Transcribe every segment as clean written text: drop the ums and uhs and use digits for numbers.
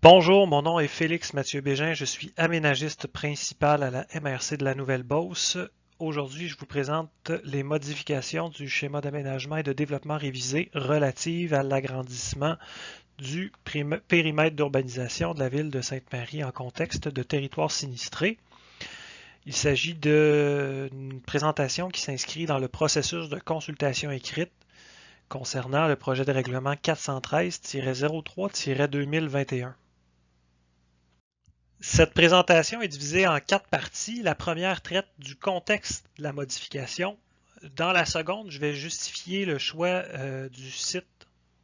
Bonjour, mon nom est Félix Mathieu Bégin, je suis aménagiste principal à la MRC de la Nouvelle-Beauce. Aujourd'hui, je vous présente les modifications du schéma d'aménagement et de développement révisé relatives à l'agrandissement du périmètre d'urbanisation de la ville de Sainte-Marie en contexte de territoire sinistré. Il s'agit d'une présentation qui s'inscrit dans le processus de consultation écrite concernant le projet de règlement 413-03-2021. Cette présentation est divisée en 4 parties. La première traite du contexte de la modification. Dans la seconde, je vais justifier le choix du site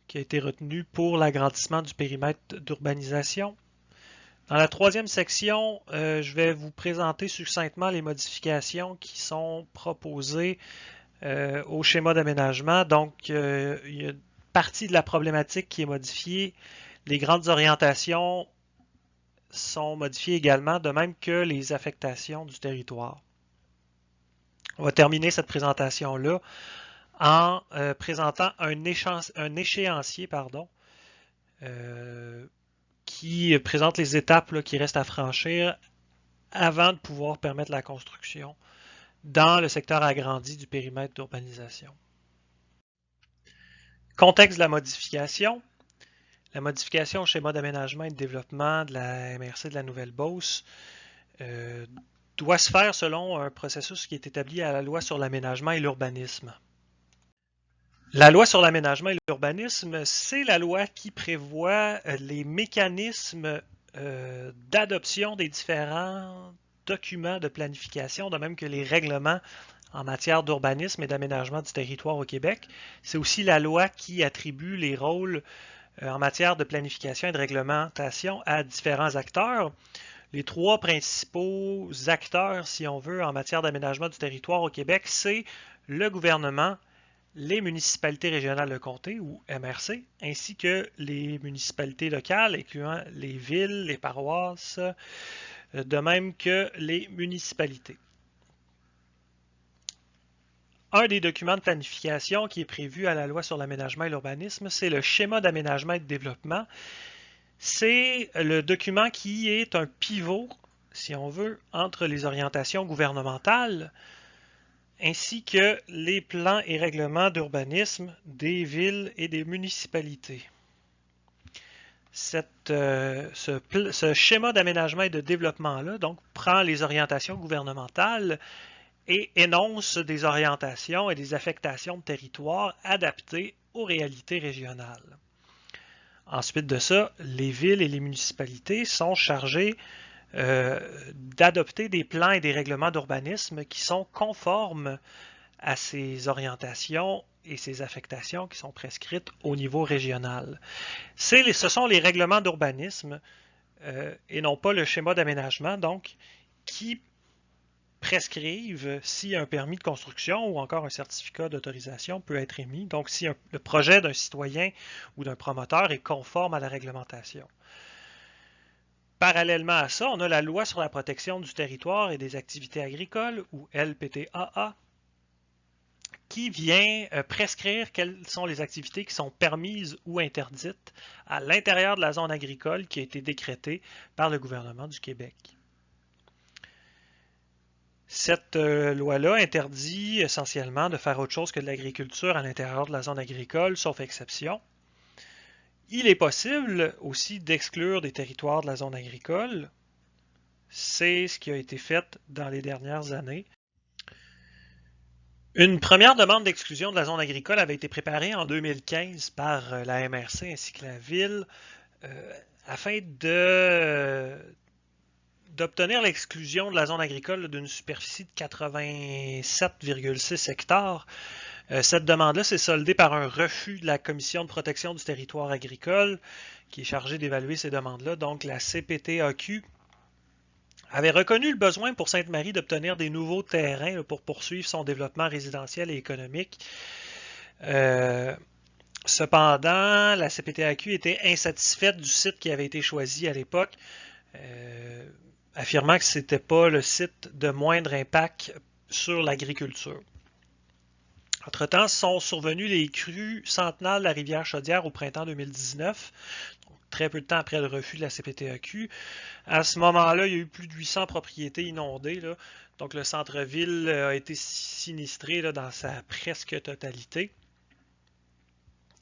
qui a été retenu pour l'agrandissement du périmètre d'urbanisation. Dans la troisième section, je vais vous présenter succinctement les modifications qui sont proposées au schéma d'aménagement. Donc, il y a une partie de la problématique qui est modifiée. Les grandes orientations sont modifiées également, de même que les affectations du territoire. On va terminer cette présentation-là en présentant un échéancier qui présente les étapes qui restent à franchir avant de pouvoir permettre la construction dans le secteur agrandi du périmètre d'urbanisation. Contexte de la modification. La modification au schéma d'aménagement et de développement de la MRC de la Nouvelle-Beauce doit se faire selon un processus qui est établi à la loi sur l'aménagement et l'urbanisme. La loi sur l'aménagement et l'urbanisme, c'est la loi qui prévoit les mécanismes d'adoption des différents documents de planification, de même que les règlements en matière d'urbanisme et d'aménagement du territoire au Québec. C'est aussi la loi qui attribue les rôles en matière de planification et de réglementation à différents acteurs. Les trois principaux acteurs, si on veut, en matière d'aménagement du territoire au Québec, c'est le gouvernement, les municipalités régionales de comté, ou MRC, ainsi que les municipalités locales, incluant les villes, les paroisses, de même que les municipalités. Un des documents de planification qui est prévu à la loi sur l'aménagement et l'urbanisme, c'est le schéma d'aménagement et de développement. C'est le document qui est un pivot, si on veut, entre les orientations gouvernementales ainsi que les plans et règlements d'urbanisme des villes et des municipalités. Ce schéma d'aménagement et de développement-là donc prend les orientations gouvernementales et énonce des orientations et des affectations de territoire adaptées aux réalités régionales. Ensuite de ça, les villes et les municipalités sont chargées d'adopter des plans et des règlements d'urbanisme qui sont conformes à ces orientations et ces affectations qui sont prescrites au niveau régional. Ce sont les règlements d'urbanisme et non pas le schéma d'aménagement, donc, qui prescrivent si un permis de construction ou encore un certificat d'autorisation peut être émis, donc si le projet d'un citoyen ou d'un promoteur est conforme à la réglementation. Parallèlement à ça, on a la loi sur la protection du territoire et des activités agricoles, ou LPTAA, qui vient prescrire quelles sont les activités qui sont permises ou interdites à l'intérieur de la zone agricole qui a été décrétée par le gouvernement du Québec. Cette loi-là interdit essentiellement de faire autre chose que de l'agriculture à l'intérieur de la zone agricole, sauf exception. Il est possible aussi d'exclure des territoires de la zone agricole. C'est ce qui a été fait dans les dernières années. Une première demande d'exclusion de la zone agricole avait été préparée en 2015 par la MRC ainsi que la Ville afin d'obtenir l'exclusion de la zone agricole d'une superficie de 87,6 hectares. Cette demande-là s'est soldée par un refus de la Commission de protection du territoire agricole qui est chargée d'évaluer ces demandes-là. Donc la CPTAQ avait reconnu le besoin pour Sainte-Marie d'obtenir des nouveaux terrains pour poursuivre son développement résidentiel et économique. Cependant, la CPTAQ était insatisfaite du site qui avait été choisi à l'époque, affirmant que ce n'était pas le site de moindre impact sur l'agriculture. Entre-temps, sont survenus les crues centenales de la rivière Chaudière au printemps 2019, donc très peu de temps après le refus de la CPTAQ. À ce moment-là, il y a eu plus de 800 propriétés inondées, là. Donc le centre-ville a été sinistré là, dans sa presque totalité,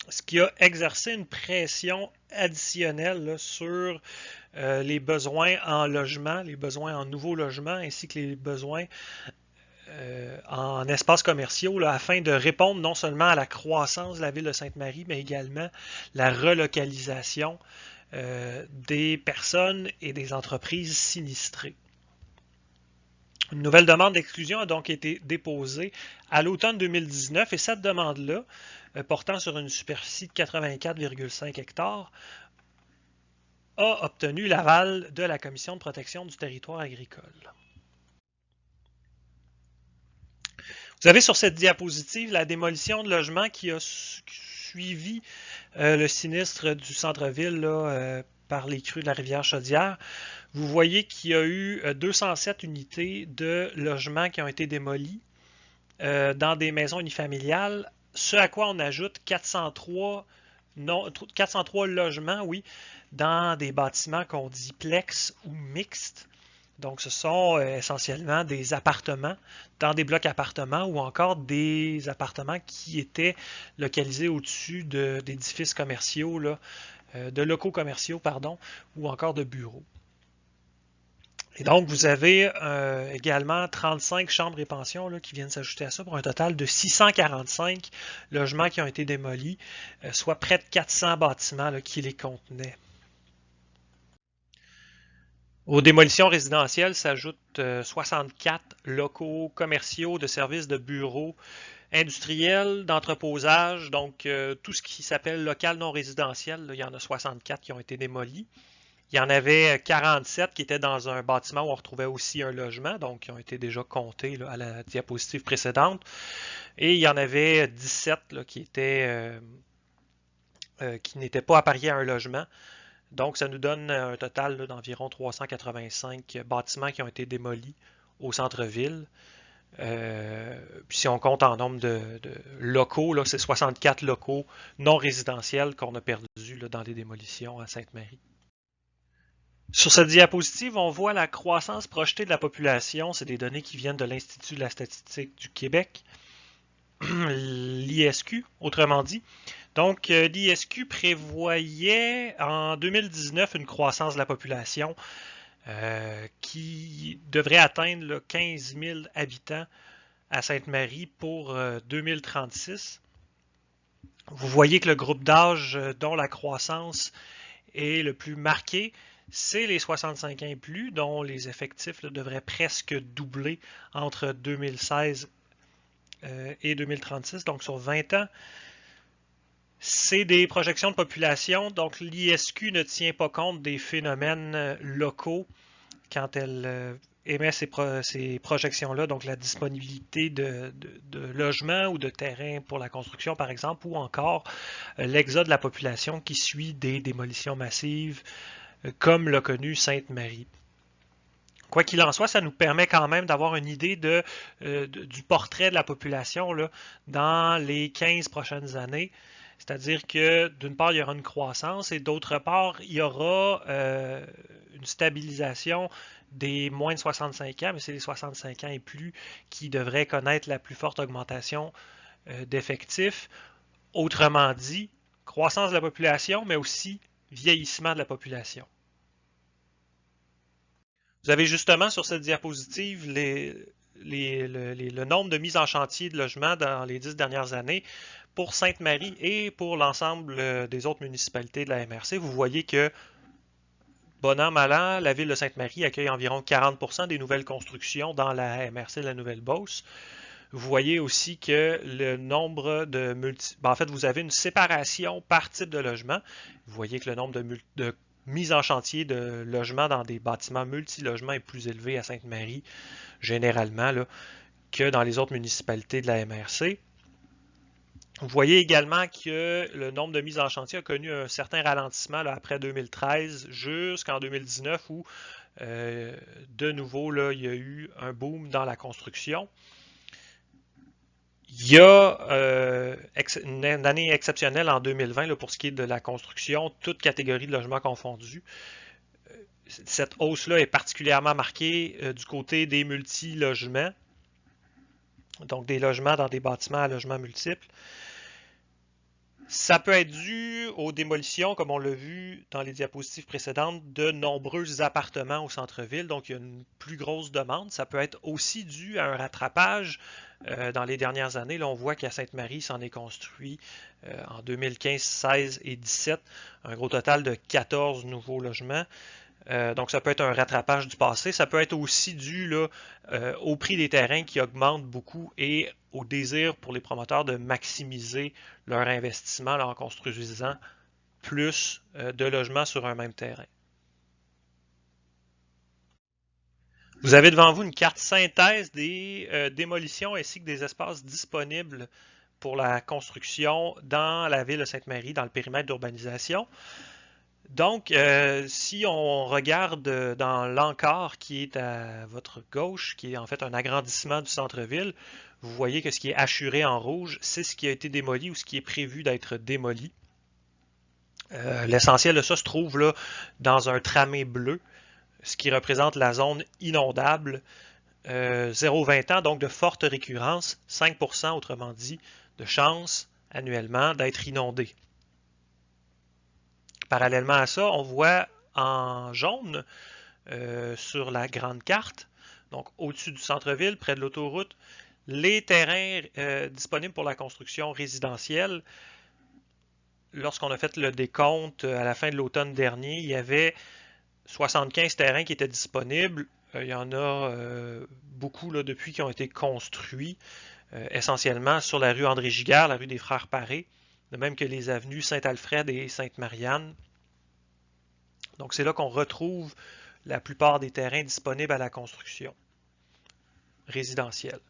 ce qui a exercé une pression additionnelle là, sur les besoins en logement, les besoins en nouveaux logements, ainsi que les besoins en espaces commerciaux, là, afin de répondre non seulement à la croissance de la ville de Sainte-Marie, mais également la relocalisation des personnes et des entreprises sinistrées. Une nouvelle demande d'exclusion a donc été déposée à l'automne 2019 et cette demande-là, portant sur une superficie de 84,5 hectares, a obtenu l'aval de la Commission de protection du territoire agricole. Vous avez sur cette diapositive la démolition de logements qui a suivi le sinistre du centre-ville par les crues de la rivière Chaudière. Vous voyez qu'il y a eu 207 unités de logements qui ont été démolies dans des maisons unifamiliales, ce à quoi on ajoute 403 logements, oui, dans des bâtiments qu'on dit plex ou mixtes. Donc, ce sont essentiellement des appartements dans des blocs appartements ou encore des appartements qui étaient localisés au-dessus d'édifices commerciaux, là, de locaux commerciaux, pardon, ou encore de bureaux. Et donc, vous avez également 35 chambres et pensions là, qui viennent s'ajouter à ça pour un total de 645 logements qui ont été démolis, soit près de 400 bâtiments là, qui les contenaient. Aux démolitions résidentielles s'ajoutent 64 locaux commerciaux, de services, de bureaux, industriels, d'entreposage, donc tout ce qui s'appelle local non résidentiel, là, il y en a 64 qui ont été démolis. Il y en avait 47 qui étaient dans un bâtiment où on retrouvait aussi un logement, donc qui ont été déjà comptés là, à la diapositive précédente. Et il y en avait 17 là, qui n'étaient pas appariés à un logement. Donc, ça nous donne un total d'environ 385 bâtiments qui ont été démolis au centre-ville. Puis si on compte en nombre de locaux, c'est 64 locaux non résidentiels qu'on a perdus là, dans les démolitions à Sainte-Marie. Sur cette diapositive, on voit la croissance projetée de la population. C'est des données qui viennent de l'Institut de la statistique du Québec, l'ISQ, autrement dit. Donc, l'ISQ prévoyait en 2019 une croissance de la population qui devrait atteindre là, 15 000 habitants à Sainte-Marie pour 2036. Vous voyez que le groupe d'âge dont la croissance est le plus marqué, c'est les 65 ans et plus, dont les effectifs là, devraient presque doubler entre 2016 et 2036, donc sur 20 ans. C'est des projections de population, donc l'ISQ ne tient pas compte des phénomènes locaux quand elle émet ces projections-là, donc la disponibilité de logements ou de terrains pour la construction, par exemple, ou encore l'exode de la population qui suit des démolitions massives, comme l'a connu Sainte-Marie. Quoi qu'il en soit, ça nous permet quand même d'avoir une idée du portrait de la population là, dans les 15 prochaines années. C'est-à-dire que d'une part, il y aura une croissance et d'autre part, il y aura une stabilisation des moins de 65 ans, mais c'est les 65 ans et plus qui devraient connaître la plus forte augmentation d'effectifs. Autrement dit, croissance de la population, mais aussi vieillissement de la population. Vous avez justement sur cette diapositive le nombre de mises en chantier de logements dans les 10 dernières années pour Sainte-Marie et pour l'ensemble des autres municipalités de la MRC. Vous voyez que, bon an, mal an, la ville de Sainte-Marie accueille environ 40% des nouvelles constructions dans la MRC de la Nouvelle-Beauce. Vous voyez aussi que le nombre de en fait, vous avez une séparation par type de logement. Vous voyez que le nombre de mise en chantier de logements dans des bâtiments multi-logements est plus élevé à Sainte-Marie, généralement, là, que dans les autres municipalités de la MRC. Vous voyez également que le nombre de mises en chantier a connu un certain ralentissement là, après 2013 jusqu'en 2019 où, de nouveau, là, il y a eu un boom dans la construction. Il y a une année exceptionnelle en 2020 là, pour ce qui est de la construction, toute catégorie de logements confondus. Cette hausse-là est particulièrement marquée du côté des multi-logements, donc des logements dans des bâtiments à logements multiples. Ça peut être dû aux démolitions, comme on l'a vu dans les diapositives précédentes, de nombreux appartements au centre-ville, donc il y a une plus grosse demande. Ça peut être aussi dû à un rattrapage dans les dernières années. Là, on voit qu'à Sainte-Marie, s'en est construit en 2015, 16 et 17, un gros total de 14 nouveaux logements. Donc, ça peut être un rattrapage du passé. Ça peut être aussi dû là, au prix des terrains qui augmente beaucoup et au désir pour les promoteurs de maximiser leur investissement là, en construisant plus de logements sur un même terrain. Vous avez devant vous une carte synthèse des démolitions ainsi que des espaces disponibles pour la construction dans la ville de Sainte-Marie, dans le périmètre d'urbanisation. Donc, si on regarde dans l'encart qui est à votre gauche, qui est en fait un agrandissement du centre-ville, vous voyez que ce qui est hachuré en rouge, c'est ce qui a été démoli ou ce qui est prévu d'être démoli. L'essentiel de ça se trouve là dans un tramé bleu, ce qui représente la zone inondable. 0,20 ans, donc de forte récurrence, 5% autrement dit, de chance annuellement d'être inondé. Parallèlement à ça, on voit en jaune sur la grande carte, donc au-dessus du centre-ville, près de l'autoroute, les terrains disponibles pour la construction résidentielle. Lorsqu'on a fait le décompte à la fin de l'automne dernier, il y avait 75 terrains qui étaient disponibles. Il y en a beaucoup là, depuis qui ont été construits, essentiellement sur la rue André Giguère, la rue des Frères Paré, de même que les avenues Saint-Alfred et Sainte-Marianne. Donc c'est là qu'on retrouve la plupart des terrains disponibles à la construction résidentielle.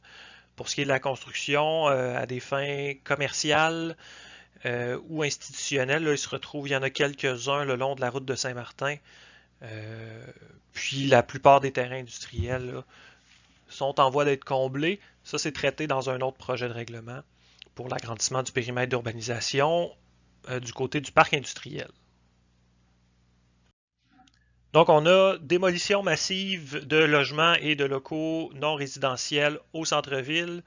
Pour ce qui est de la construction à des fins commerciales ou institutionnelles, là, il y en a quelques-uns le long de la route de Saint-Martin. Puis la plupart des terrains industriels là, sont en voie d'être comblés. Ça, c'est traité dans un autre projet de règlement pour l'agrandissement du périmètre d'urbanisation du côté du parc industriel. Donc, on a démolition massive de logements et de locaux non résidentiels au centre-ville.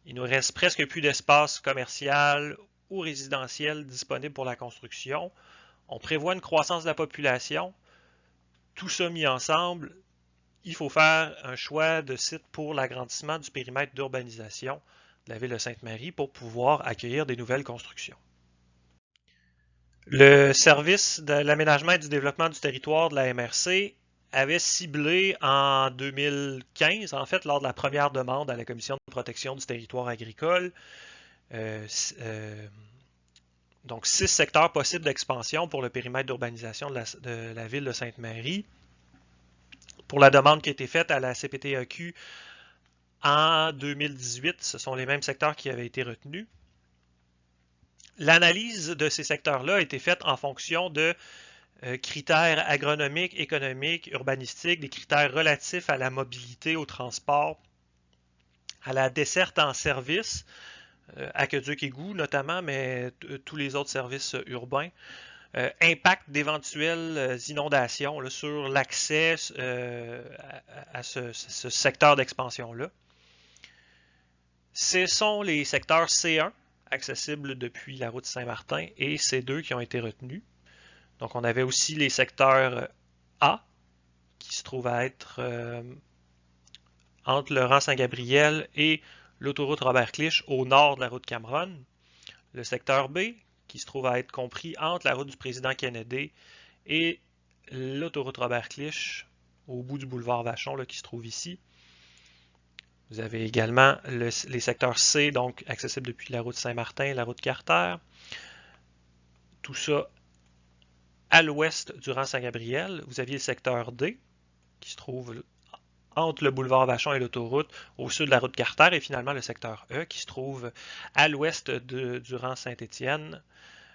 Il nous reste presque plus d'espace commercial ou résidentiel disponible pour la construction. On prévoit une croissance de la population. Tout ça mis ensemble, il faut faire un choix de site pour l'agrandissement du périmètre d'urbanisation de la ville de Sainte-Marie pour pouvoir accueillir des nouvelles constructions. Le service de l'aménagement et du développement du territoire de la MRC avait ciblé en 2015, en fait, lors de la première demande à la Commission de protection du territoire agricole, donc 6 secteurs possibles d'expansion pour le périmètre d'urbanisation de la ville de Sainte-Marie. Pour la demande qui a été faite à la CPTAQ en 2018, ce sont les mêmes secteurs qui avaient été retenus. L'analyse de ces secteurs-là a été faite en fonction de critères agronomiques, économiques, urbanistiques, des critères relatifs à la mobilité, au transport, à la desserte en service, aqueduc-égout notamment, mais tous les autres services urbains, impact d'éventuelles inondations là, sur l'accès à ce secteur d'expansion-là. Ce sont les secteurs C1, accessibles depuis la route Saint-Martin, et C2 qui ont été retenus. Donc on avait aussi les secteurs A, qui se trouvent à être entre le rang Saint-Gabriel et l'autoroute Robert-Clich au nord de la route Cameron. Le secteur B, qui se trouve à être compris entre la route du président Kennedy et l'autoroute Robert-Clich au bout du boulevard Vachon, là, qui se trouve ici. Vous avez également les secteurs C, donc accessibles depuis la route Saint-Martin et la route Carter. Tout ça à l'ouest du rang Saint-Gabriel. Vous aviez le secteur D, qui se trouve entre le boulevard Vachon et l'autoroute, au sud de la route Carter, et finalement le secteur E, qui se trouve à l'ouest du rang Saint-Étienne,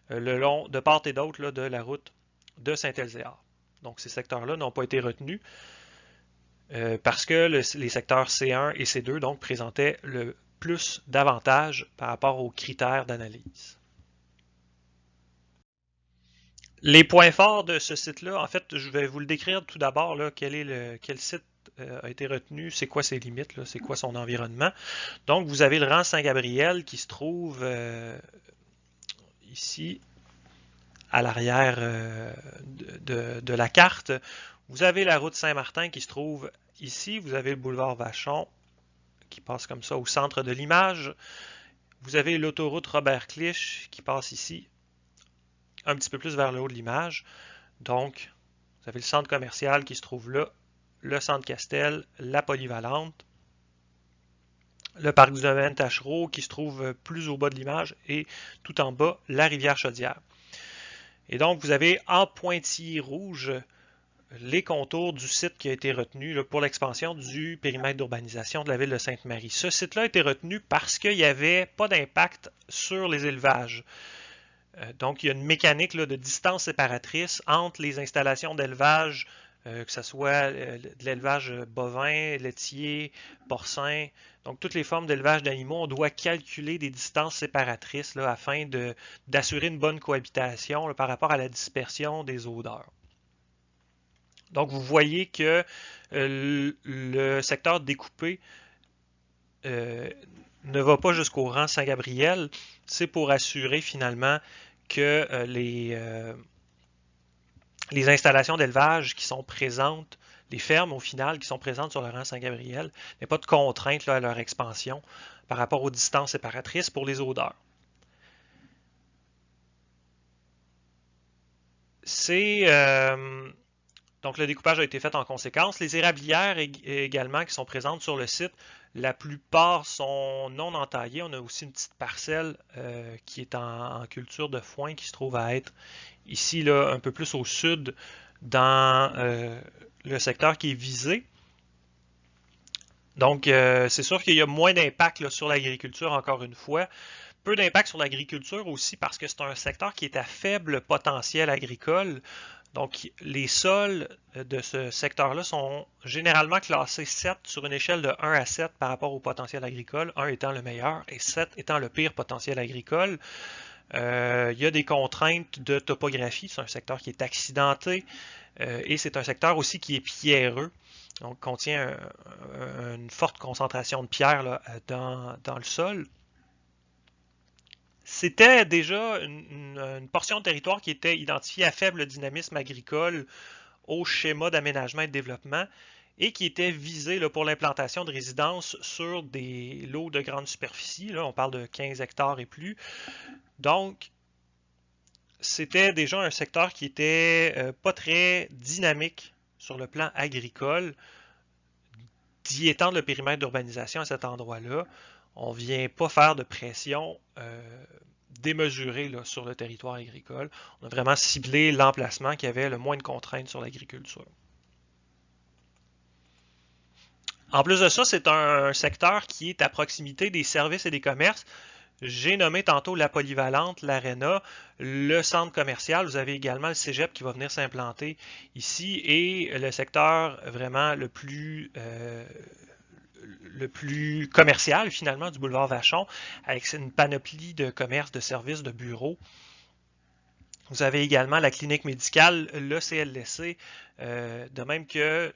le long de part et d'autre de la route de Saint-Elzéar. Donc ces secteurs-là n'ont pas été retenus parce que les secteurs C1 et C2 donc présentaient le plus d'avantages par rapport aux critères d'analyse. Les points forts de ce site-là, en fait, je vais vous le décrire tout d'abord, quel site a été retenu, c'est quoi ses limites, c'est quoi son environnement. Donc, vous avez le rang Saint-Gabriel qui se trouve ici, à l'arrière de la carte. Vous avez la route Saint-Martin qui se trouve ici. Vous avez le boulevard Vachon qui passe comme ça au centre de l'image. Vous avez l'autoroute Robert-Clich qui passe ici, un petit peu plus vers le haut de l'image. Donc, vous avez le centre commercial qui se trouve là, le centre Castel, la polyvalente, le parc du domaine Tachereau qui se trouve plus au bas de l'image et tout en bas, la rivière Chaudière. Et donc, vous avez en pointillé rouge les contours du site qui a été retenu là, pour l'expansion du périmètre d'urbanisation de la ville de Sainte-Marie. Ce site-là a été retenu parce qu'il n'y avait pas d'impact sur les élevages. Donc, il y a une mécanique là, de distance séparatrice entre les installations d'élevage, que ce soit de l'élevage bovin, laitier, porcin. Donc, toutes les formes d'élevage d'animaux, on doit calculer des distances séparatrices là, afin d'assurer une bonne cohabitation là, par rapport à la dispersion des odeurs. Donc, vous voyez que le secteur découpé ne va pas jusqu'au rang Saint-Gabriel. C'est pour assurer finalement que les installations d'élevage qui sont présentes, les fermes au final qui sont présentes sur le rang Saint-Gabriel, n'aient pas de contraintes là, à leur expansion par rapport aux distances séparatrices pour les odeurs. Donc, le découpage a été fait en conséquence. Les érablières également qui sont présentes sur le site, la plupart sont non entaillées. On a aussi une petite parcelle qui est en culture de foin qui se trouve à être ici, là, un peu plus au sud, dans le secteur qui est visé. Donc, c'est sûr qu'il y a moins d'impact sur l'agriculture, encore une fois. Peu d'impact sur l'agriculture aussi parce que c'est un secteur qui est à faible potentiel agricole. Donc, les sols de ce secteur-là sont généralement classés 7 sur une échelle de 1 à 7 par rapport au potentiel agricole, 1 étant le meilleur et 7 étant le pire potentiel agricole. Il y a des contraintes de topographie, c'est un secteur qui est accidenté et c'est un secteur aussi qui est pierreux, donc contient une forte concentration de pierres là, dans le sol. C'était déjà une portion de territoire qui était identifiée à faible dynamisme agricole au schéma d'aménagement et de développement et qui était visée là, pour l'implantation de résidences sur des lots de grande superficie. Là, on parle de 15 hectares et plus. Donc, c'était déjà un secteur qui était pas très dynamique sur le plan agricole. D'y étendre le périmètre d'urbanisation à cet endroit-là, on ne vient pas faire de pression démesurée là, sur le territoire agricole. On a vraiment ciblé l'emplacement qui avait le moins de contraintes sur l'agriculture. En plus de ça, c'est un secteur qui est à proximité des services et des commerces. J'ai nommé tantôt la polyvalente, l'aréna, le centre commercial. Vous avez également le cégep qui va venir s'implanter ici et le secteur vraiment le plus commercial finalement du boulevard Vachon avec une panoplie de commerces, de services, de bureaux. Vous avez également la clinique médicale, le CLSC, de même que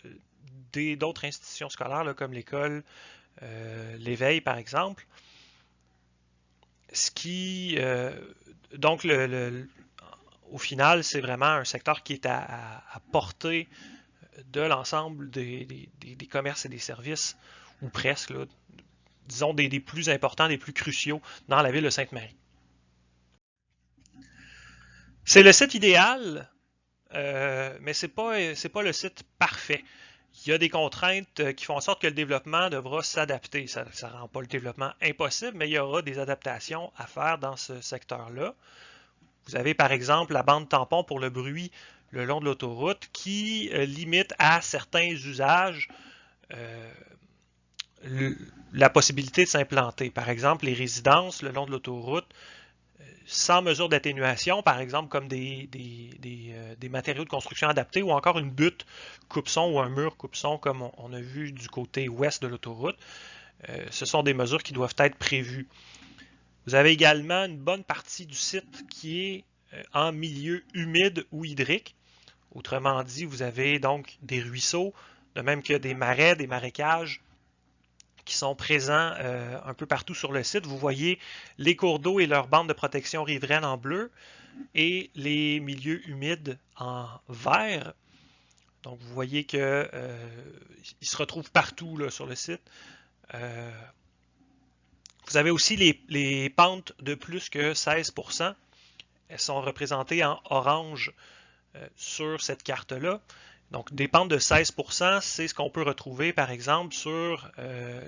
d'autres institutions scolaires là, comme l'école, l'éveil par exemple. Ce qui, donc, au final, c'est vraiment un secteur qui est à portée de l'ensemble des commerces et des services, ou presque, là, disons des plus importants, des plus cruciaux dans la ville de Sainte-Marie. C'est le site idéal, mais c'est pas le site parfait. Il y a des contraintes qui font en sorte que le développement devra s'adapter. Ça ne rend pas le développement impossible, mais il y aura des adaptations à faire dans ce secteur-là. Vous avez par exemple la bande tampon pour le bruit le long de l'autoroute qui limite à certains usages la possibilité de s'implanter. Par exemple, les résidences le long de l'autoroute sans mesure d'atténuation, par exemple comme des matériaux de construction adaptés ou encore une butte coupe-son ou un mur coupe-son comme on a vu du côté ouest de l'autoroute, ce sont des mesures qui doivent être prévues. Vous avez également une bonne partie du site qui est en milieu humide ou hydrique. Autrement dit, vous avez donc des ruisseaux, de même que des marais, des marécages qui sont présents un peu partout sur le site. Vous voyez les cours d'eau et leurs bandes de protection riveraine en bleu et les milieux humides en vert. Donc vous voyez qu'ils se retrouvent partout là, sur le site. Vous avez aussi les pentes de plus que 16%. Elles sont représentées en orange sur cette carte-là. Donc, des pentes de 16%, c'est ce qu'on peut retrouver, par exemple, sur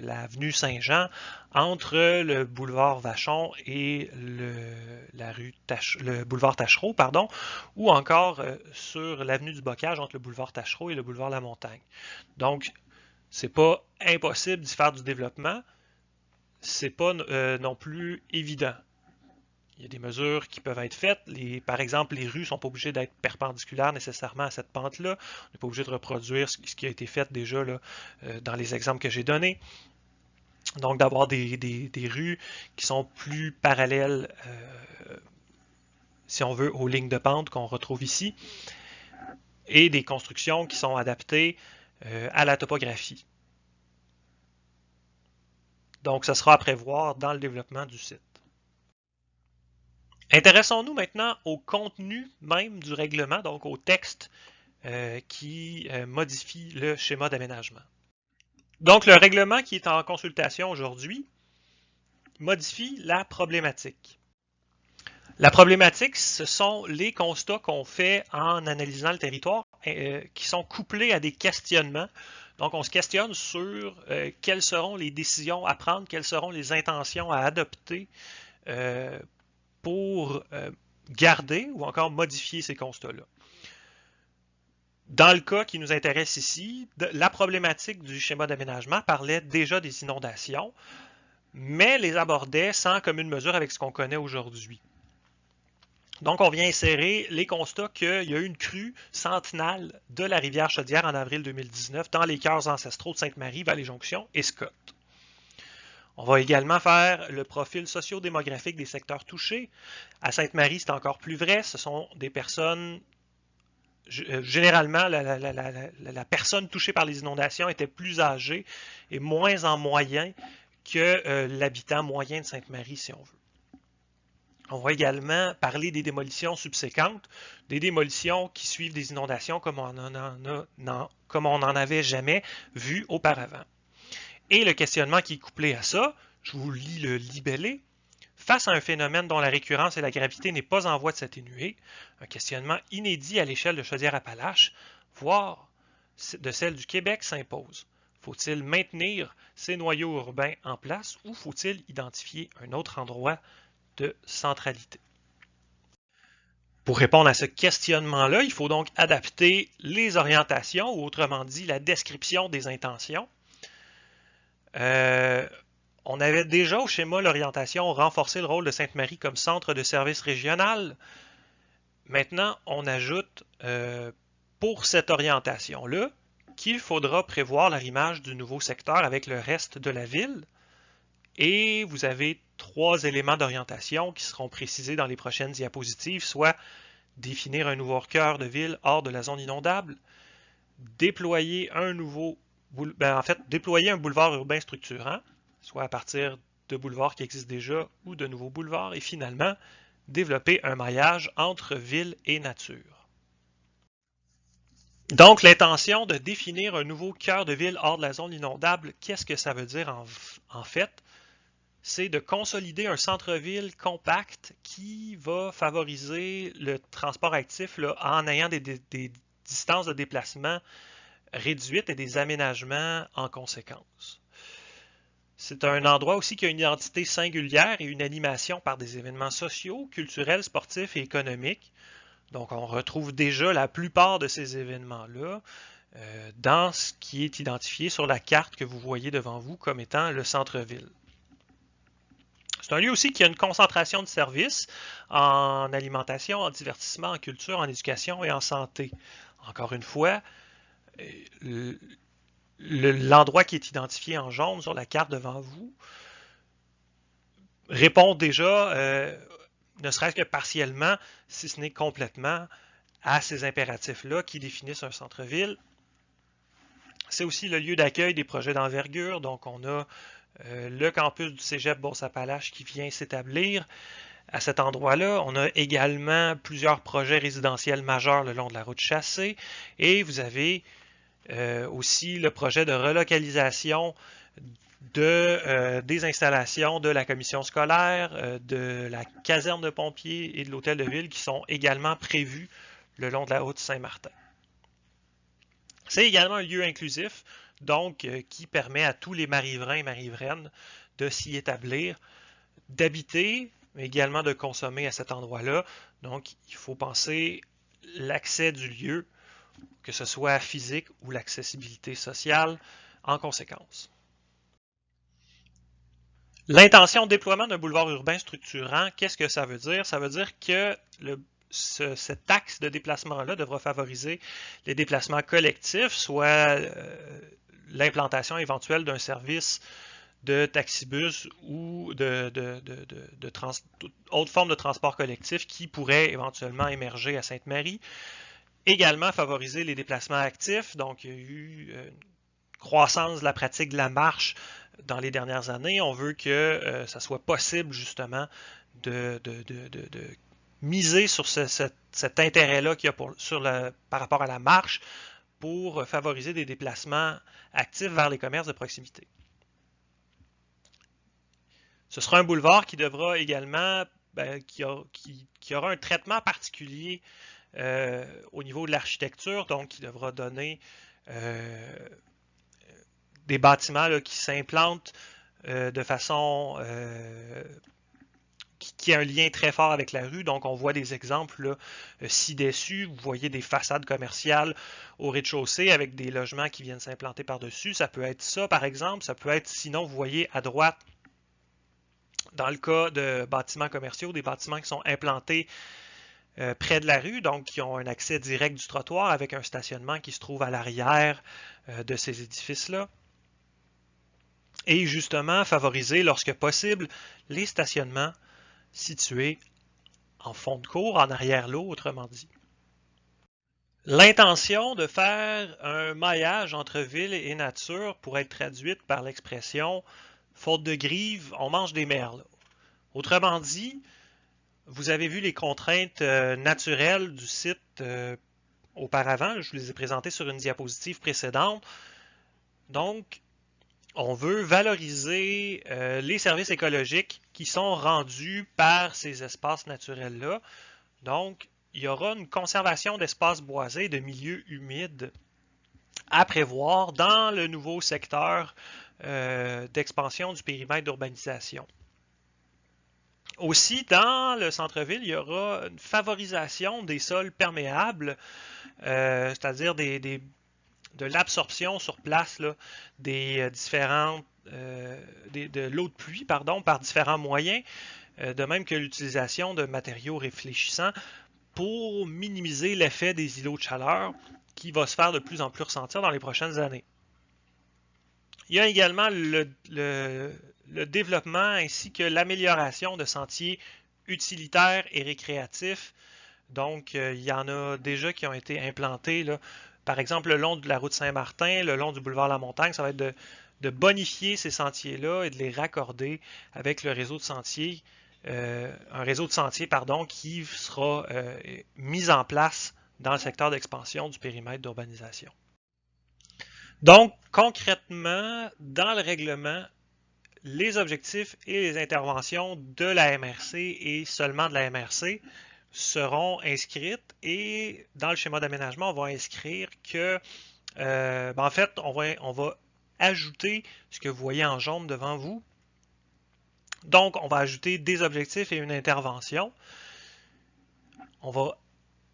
l'avenue Saint-Jean, entre le boulevard Vachon et le boulevard Taschereau, pardon, ou encore sur l'avenue du Bocage, entre le boulevard Taschereau et le boulevard La Montagne. Donc, c'est pas impossible d'y faire du développement, c'est pas non plus évident. Il y a des mesures qui peuvent être faites. Par exemple, les rues ne sont pas obligées d'être perpendiculaires nécessairement à cette pente-là. On n'est pas obligé de reproduire ce qui a été fait déjà là, dans les exemples que j'ai donnés. Donc, d'avoir des rues qui sont plus parallèles, si on veut, aux lignes de pente qu'on retrouve ici, et des constructions qui sont adaptées à la topographie. Donc, ça sera à prévoir dans le développement du site. Intéressons-nous maintenant au contenu même du règlement, donc au texte qui modifie le schéma d'aménagement. Donc, le règlement qui est en consultation aujourd'hui modifie la problématique. La problématique, ce sont les constats qu'on fait en analysant le territoire qui sont couplés à des questionnements. Donc, on se questionne sur quelles seront les décisions à prendre, quelles seront les intentions à adopter pour garder ou encore modifier ces constats-là. Dans le cas qui nous intéresse ici, la problématique du schéma d'aménagement parlait déjà des inondations, mais les abordait sans commune mesure avec ce qu'on connaît aujourd'hui. Donc, on vient insérer les constats qu'il y a eu une crue centenale de la rivière Chaudière en avril 2019 dans les cœurs ancestraux de Sainte-Marie, Vallée-Jonction et Scott. On va également faire le profil socio-démographique des secteurs touchés. À Sainte-Marie, c'est encore plus vrai. Ce sont des personnes... Généralement, la personne touchée par les inondations était plus âgée et moins en moyen que l'habitant moyen de Sainte-Marie, si on veut. On va également parler des démolitions subséquentes, des démolitions qui suivent des inondations comme on n'en avait jamais vu auparavant. Et le questionnement qui est couplé à ça, je vous lis le libellé. Face à un phénomène dont la récurrence et la gravité n'est pas en voie de s'atténuer, un questionnement inédit à l'échelle de Chaudière-Appalaches, voire de celle du Québec, s'impose. Faut-il maintenir ces noyaux urbains en place ou faut-il identifier un autre endroit de centralité? Pour répondre à ce questionnement-là, il faut donc adapter les orientations, ou autrement dit, la description des intentions. On avait déjà au schéma l'orientation renforcé le rôle de Sainte-Marie comme centre de service régional. Maintenant, on ajoute pour cette orientation-là qu'il faudra prévoir l'arrimage du nouveau secteur avec le reste de la ville. Et vous avez 3 éléments d'orientation qui seront précisés dans les prochaines diapositives, soit définir un nouveau cœur de ville hors de la zone inondable, déployer un boulevard urbain structurant, soit à partir de boulevards qui existent déjà ou de nouveaux boulevards, et finalement, développer un maillage entre ville et nature. Donc, l'intention de définir un nouveau cœur de ville hors de la zone inondable, qu'est-ce que ça veut dire en fait? C'est de consolider un centre-ville compact qui va favoriser le transport actif là, en ayant des distances de déplacement réduites et des aménagements en conséquence. C'est un endroit aussi qui a une identité singulière et une animation par des événements sociaux, culturels, sportifs et économiques. Donc, on retrouve déjà la plupart de ces événements-là dans ce qui est identifié sur la carte que vous voyez devant vous comme étant le centre-ville. C'est un lieu aussi qui a une concentration de services en alimentation, en divertissement, en culture, en éducation et en santé. Encore une fois, l'endroit qui est identifié en jaune sur la carte devant vous répond déjà, ne serait-ce que partiellement, si ce n'est complètement, à ces impératifs-là qui définissent un centre-ville. C'est aussi le lieu d'accueil des projets d'envergure. Donc, on a le campus du Cégep Beauce-Appalaches qui vient s'établir à cet endroit-là. On a également plusieurs projets résidentiels majeurs le long de la route Chassé. Et vous avez aussi le projet de relocalisation des installations de la commission scolaire, de la caserne de pompiers et de l'hôtel de ville qui sont également prévus le long de la route Saint-Martin. C'est également un lieu inclusif, donc qui permet à tous les marivrains et marivraines de s'y établir, d'habiter, mais également de consommer à cet endroit-là. Donc, il faut penser l'accès du lieu, que ce soit physique ou l'accessibilité sociale, en conséquence. L'intention de déploiement d'un boulevard urbain structurant, qu'est-ce que ça veut dire? Ça veut dire que cet axe de déplacement-là devra favoriser les déplacements collectifs, soit l'implantation éventuelle d'un service de taxibus ou d'autres formes de transport collectif qui pourraient éventuellement émerger à Sainte-Marie. Également favoriser les déplacements actifs, donc il y a eu une croissance de la pratique de la marche dans les dernières années. On veut que ça soit possible justement de miser sur cet intérêt-là qu'il y a par rapport à la marche pour favoriser des déplacements actifs vers les commerces de proximité. Ce sera un boulevard qui devra également, qui aura un traitement particulier au niveau de l'architecture, donc qui devra donner des bâtiments là, qui s'implantent de façon qui a un lien très fort avec la rue. Donc, on voit des exemples là, ci-dessus. Vous voyez des façades commerciales au rez-de-chaussée avec des logements qui viennent s'implanter par-dessus. Ça peut être ça, par exemple. Ça peut être, sinon, vous voyez à droite, dans le cas de bâtiments commerciaux, des bâtiments qui sont implantés près de la rue, donc qui ont un accès direct du trottoir avec un stationnement qui se trouve à l'arrière de ces édifices-là. Et justement, favoriser, lorsque possible, les stationnements situés en fond de cour, en arrière-lot, autrement dit. L'intention de faire un maillage entre ville et nature pourrait être traduite par l'expression « faute de grive, on mange des merles ». Autrement dit, vous avez vu les contraintes naturelles du site auparavant, je vous les ai présentées sur une diapositive précédente. Donc, on veut valoriser les services écologiques qui sont rendus par ces espaces naturels-là. Donc, il y aura une conservation d'espaces boisés, de milieux humides à prévoir dans le nouveau secteur d'expansion du périmètre d'urbanisation. Aussi, dans le centre-ville, il y aura une favorisation des sols perméables, c'est-à-dire de l'absorption sur place là, de l'eau de pluie par différents moyens, de même que l'utilisation de matériaux réfléchissants pour minimiser l'effet des îlots de chaleur qui va se faire de plus en plus ressentir dans les prochaines années. Il y a également le développement ainsi que l'amélioration de sentiers utilitaires et récréatifs. Donc, il y en a déjà qui ont été implantés, là, par exemple le long de la route Saint-Martin, le long du boulevard La Montagne. Ça va être de bonifier ces sentiers-là et de les raccorder avec le réseau de sentiers, un réseau de sentiers qui sera mis en place dans le secteur d'expansion du périmètre d'urbanisation. Donc, concrètement, dans le règlement, les objectifs et les interventions de la MRC et seulement de la MRC seront inscrites et dans le schéma d'aménagement, on va inscrire que, en fait, on va ajouter ce que vous voyez en jaune devant vous. Donc, on va ajouter des objectifs et une intervention. On va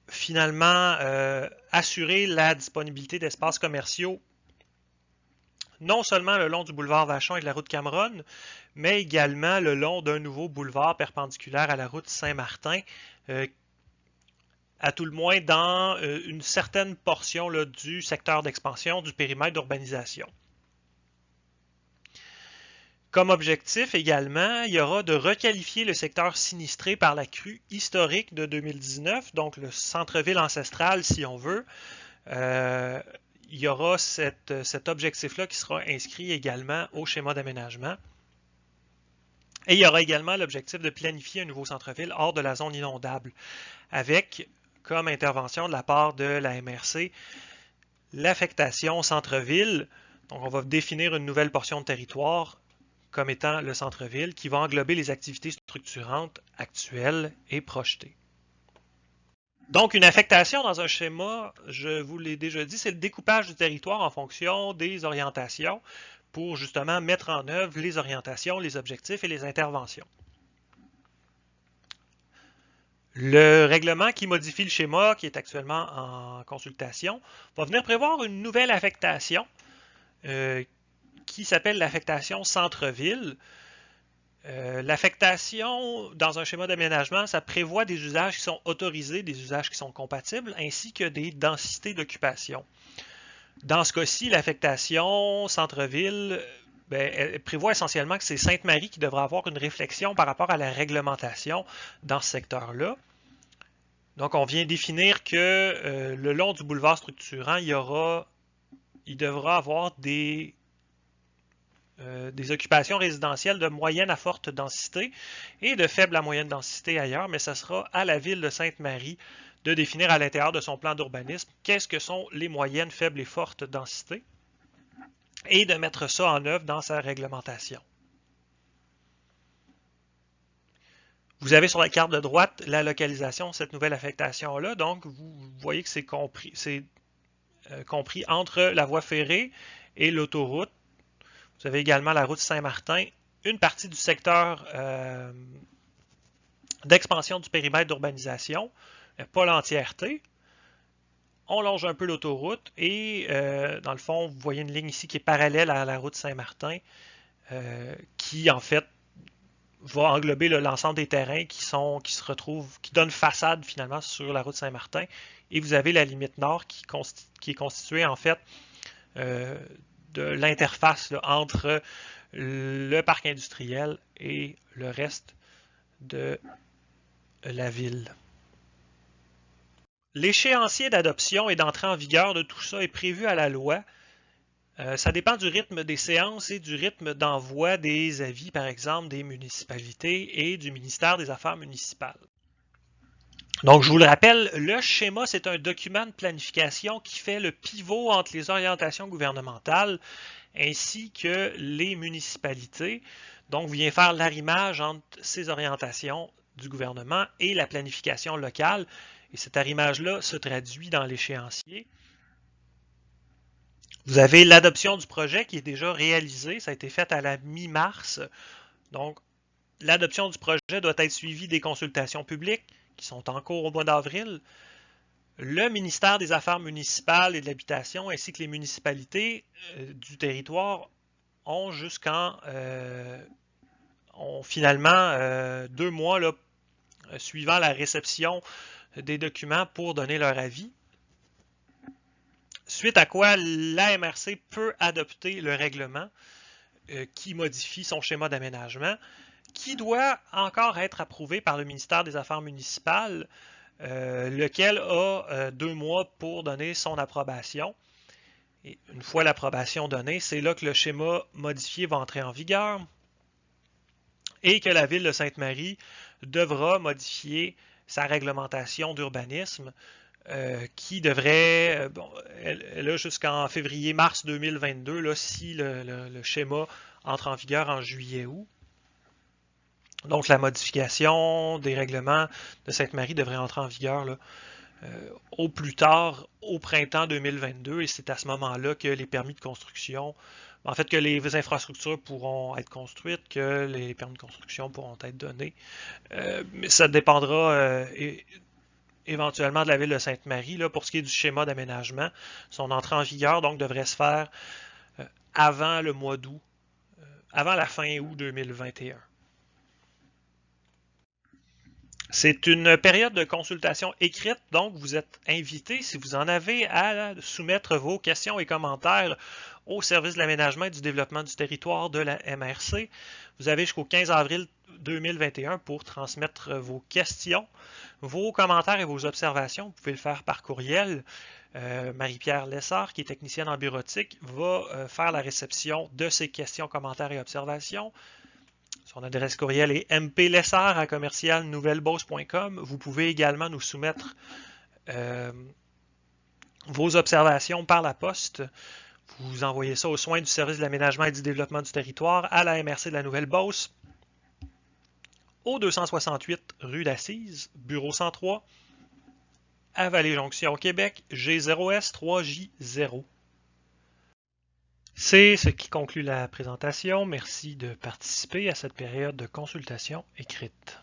finalement assurer la disponibilité d'espaces commerciaux non seulement le long du boulevard Vachon et de la route Cameron, mais également le long d'un nouveau boulevard perpendiculaire à la route Saint-Martin, à tout le moins dans une certaine portion là, du secteur d'expansion du périmètre d'urbanisation. Comme objectif également, il y aura de requalifier le secteur sinistré par la crue historique de 2019, donc le centre-ville ancestral si on veut. Il y aura cet objectif-là qui sera inscrit également au schéma d'aménagement. Et il y aura également l'objectif de planifier un nouveau centre-ville hors de la zone inondable, avec comme intervention de la part de la MRC l'affectation centre-ville. Donc on va définir une nouvelle portion de territoire comme étant le centre-ville qui va englober les activités structurantes actuelles et projetées. Donc, une affectation dans un schéma, je vous l'ai déjà dit, c'est le découpage du territoire en fonction des orientations pour justement mettre en œuvre les orientations, les objectifs et les interventions. Le règlement qui modifie le schéma, qui est actuellement en consultation, va venir prévoir une nouvelle affectation qui s'appelle l'affectation centre-ville. L'affectation dans un schéma d'aménagement, ça prévoit des usages qui sont autorisés, des usages qui sont compatibles, ainsi que des densités d'occupation. Dans ce cas-ci, l'affectation centre-ville elle prévoit essentiellement que c'est Sainte-Marie qui devra avoir une réflexion par rapport à la réglementation dans ce secteur-là. Donc, on vient définir que le long du boulevard structurant, il devra avoir des occupations résidentielles de moyenne à forte densité et de faible à moyenne densité ailleurs, mais ce sera à la ville de Sainte-Marie de définir à l'intérieur de son plan d'urbanisme qu'est-ce que sont les moyennes, faibles et fortes densités et de mettre ça en œuvre dans sa réglementation. Vous avez sur la carte de droite la localisation de cette nouvelle affectation-là, donc vous voyez que c'est compris entre la voie ferrée et l'autoroute. Vous avez également la route Saint-Martin, une partie du secteur d'expansion du périmètre d'urbanisation, pas l'entièreté. On longe un peu l'autoroute et dans le fond, vous voyez une ligne ici qui est parallèle à la route Saint-Martin qui en fait va englober l'ensemble des terrains qui donnent façade finalement sur la route Saint-Martin. Et vous avez la limite nord qui est constituée en fait de l'interface entre le parc industriel et le reste de la ville. L'échéancier d'adoption et d'entrée en vigueur de tout ça est prévu à la loi. Ça dépend du rythme des séances et du rythme d'envoi des avis, par exemple, des municipalités et du ministère des Affaires municipales. Donc, je vous le rappelle, le schéma, c'est un document de planification qui fait le pivot entre les orientations gouvernementales ainsi que les municipalités. Donc, vient faire l'arrimage entre ces orientations du gouvernement et la planification locale. Et cet arrimage-là se traduit dans l'échéancier. Vous avez l'adoption du projet qui est déjà réalisé. Ça a été fait à la mi-mars. Donc, l'adoption du projet doit être suivie des consultations publiques qui sont en cours au mois d'avril. Le ministère des Affaires municipales et de l'Habitation ainsi que les municipalités du territoire ont finalement 2 mois là, suivant la réception des documents pour donner leur avis. Suite à quoi la MRC peut adopter le règlement qui modifie son schéma d'aménagement, qui doit encore être approuvé par le ministère des Affaires municipales, lequel a 2 mois pour donner son approbation. Et une fois l'approbation donnée, c'est là que le schéma modifié va entrer en vigueur et que la ville de Sainte-Marie devra modifier sa réglementation d'urbanisme qui devrait, elle a jusqu'en février-mars 2022, là, si le schéma entre en vigueur en juillet-août. Donc la modification des règlements de Sainte-Marie devrait entrer en vigueur là, au plus tard au printemps 2022 et c'est à ce moment-là que les permis de construction, en fait que les infrastructures pourront être construites, que les permis de construction pourront être donnés. Mais ça dépendra éventuellement de la ville de Sainte-Marie. Pour ce qui est du schéma d'aménagement, son entrée en vigueur donc devrait se faire avant le mois d'août, avant la fin août 2021. C'est une période de consultation écrite, donc vous êtes invité, si vous en avez, à soumettre vos questions et commentaires au service de l'aménagement et du développement du territoire de la MRC. Vous avez jusqu'au 15 avril 2021 pour transmettre vos questions, vos commentaires et vos observations. Vous pouvez le faire par courriel. Marie-Pierre Lessard, qui est technicienne en bureautique, va faire la réception de ces questions, commentaires et observations. Son adresse courriel est mplessard@commercialnouvellebosse.com. Vous pouvez également nous soumettre vos observations par la poste. Vous envoyez ça aux soins du service de l'aménagement et du développement du territoire à la MRC de la Nouvelle-Beauce, au 268 rue d'Assise, bureau 103, à Vallée-Jonction, Québec, G0S3J0. C'est ce qui conclut la présentation. Merci de participer à cette période de consultation écrite.